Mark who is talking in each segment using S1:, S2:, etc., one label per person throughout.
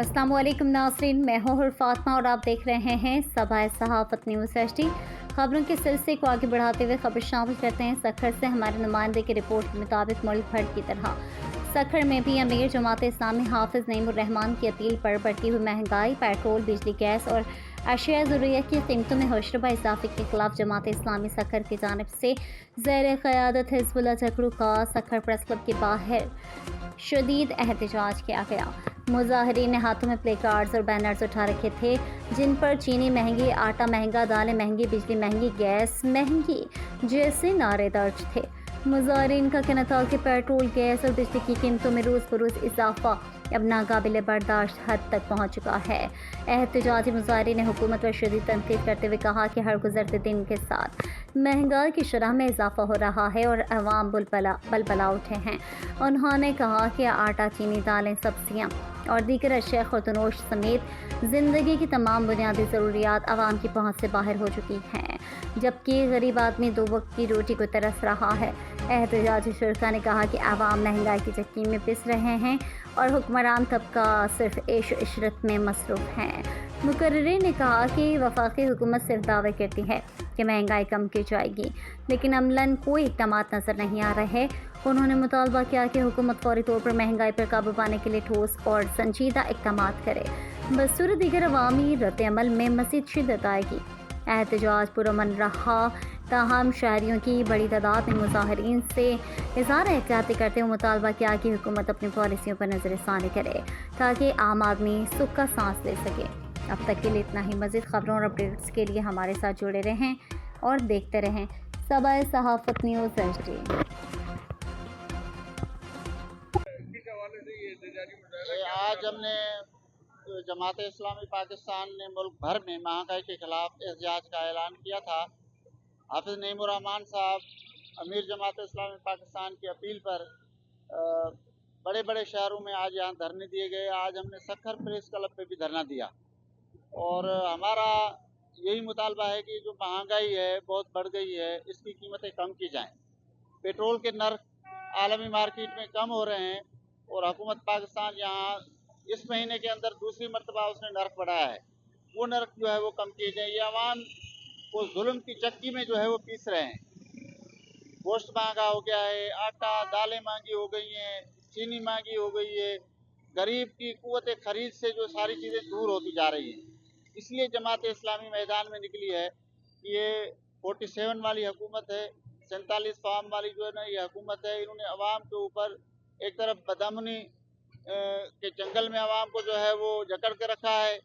S1: अस्सलाम वालेकुम नाज़रीन, मैं हूँ फातिमा और आप देख रहे हैं सबाए सहाफ़त न्यूज़ HD। खबरों के सिलसिले को आगे बढ़ाते हुए खबर शामिल करते हैं। सखर से हमारे नुमाइंदे की रिपोर्ट के मुताबिक मुल्क भर की तरह सखर में भी अमीर जमात इस्लामी हाफिज़ नईमुर रहमान की अपील पर बढ़ती हुई महंगाई, पेट्रोल, बिजली, गैस और अशिया ज़रूरिया की कीमतों में होशरुबा इजाफे के खिलाफ जमात इस्लामी सखर की जानिब से ज़ेर क़यादत हिज़्बुल्लाह झगड़ू का सखर प्रेस क्लब के बाहर शदीद एहतजाज किया गया। मुजाहिरीन ने हाथों में प्ले कार्ड्स और बैनर्स उठा रखे थे जिन पर चीनी महंगी, आटा महंगा, दालें महंगी, बिजली महंगी, गैस महंगी जैसे नारे दर्ज थे। मुजाहिरीन का कहना था कि पेट्रोल, गैस और बिजली की कीमतों में रोज़ बरोज़ इजाफा अब नाकाबिले बर्दाश्त हद तक पहुँच चुका है। एहतजाजी मुजाहिरीन ने हुकूमत पर शदीद तनकीद करते हुए कहा कि हर गुजरते दिन के साथ महंगाई की शरह में इजाफा हो रहा है और अवाम बलबला उठे हैं। उन्होंने कहा कि आटा, चीनी, दालें, सब्जियाँ और दीगर अशिया खुर्दनोश समेत ज़िंदगी की तमाम बुनियादी ज़रूरियात आवाम की पहुँच से बाहर हो चुकी हैं, जबकि गरीब आदमी दो वक्त की रोटी को तरस रहा है। एहतजाजी शुरा ने कहा कि आवाम महंगाई की चक्की में पिस रहे हैं और हुक्मरान तबका सिर्फ ऐश इशरत में मसरूफ़ हैं। मुकर्रिरीन ने कहा कि वफाकी हुकूमत सिर्फ दावे करती है कि महंगाई कम की जाएगी, लेकिन अमलन कोई इक़दाम नज़र नहीं आ रहे। उन्होंने मुतालबा किया कि हुकूमत फौरी तौर पर महंगाई पर काबू पाने के लिए ठोस और संजीदा इक़दाम करे, बसूरत दीगर अवामी रद्द-ए-अमल में मज़ीद शिद्दत आएगी। एहतजाज पुरअमन रहा, ताहम शहरियों की बड़ी तादाद ने मुजाहिरीन से इज़हार एहतियाती करते हुए मुतालबा किया कि हुकूमत अपनी पॉलिसियों पर नज़रसानी करे ताकि आम आदमी सुख का सांस ले सके। अब तक के लिए इतना ही। मज़ीद खबरों और अपडेट्स के लिए हमारे साथ जुड़े रहें और देखते रहें सबाए सहाफ़त न्यूज़ HD।
S2: आज हमने जमात इस्लामी पाकिस्तान ने मुल्क भर में महंगाई के खिलाफ एहतजाज का ऐलान किया था। हाफिज़ नईमुर रहमान साहब अमीर जमात इस्लामी पाकिस्तान की अपील पर बड़े बड़े शहरों में आज यहाँ धरने दिए गए। आज हमने सखर प्रेस क्लब पे भी धरना दिया और हमारा यही मुतालबा है कि जो महंगाई है बहुत बढ़ गई है, इसकी कीमतें कम की जाएं। पेट्रोल के नर्क आलमी मार्केट में कम हो रहे हैं और हुकूमत पाकिस्तान यहाँ इस महीने के अंदर दूसरी मरतबा उसने नर्क बढ़ाया है, वो नर्क जो है वो कम किए जाए। ये अवाम को जुल्म की चक्की में जो है वो पीस रहे हैं। गोश्त महंगा हो गया है, आटा, दालें महंगी हो गई हैं, चीनी महंगी हो गई है, गरीब की कुव्वत खरीद से जो सारी चीज़ें दूर होती जा रही हैं। इसलिए जमात इस्लामी मैदान में निकली है कि ये 47 वाली हुकूमत है, 47 फार्म वाली जो है ना ये हुकूमत है। इन्होंने अवाम के ऊपर एक तरफ बदअमनी के जंगल में अवाम को जो है वो जकड़ के रखा है,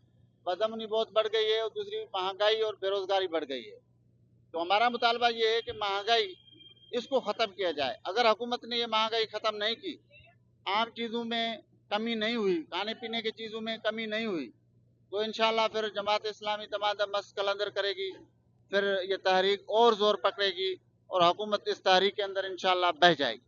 S2: बदअमनी बहुत बढ़ गई है और दूसरी महंगाई और बेरोज़गारी बढ़ गई है। तो हमारा मुतालबा ये है कि महंगाई इसको ख़त्म किया जाए। अगर हुकूमत ने ये महंगाई ख़त्म नहीं की, आम चीज़ों में कमी नहीं हुई, खाने पीने की चीज़ों में कमी नहीं हुई, तो इंशाअल्लाह फिर जमात इस्लामी तमाम मस्त कलंदर करेगी, फिर ये तहरीक और ज़ोर पकड़ेगी और हुकूमत इस तहरीक के अंदर इंशाअल्लाह बह जाएगी।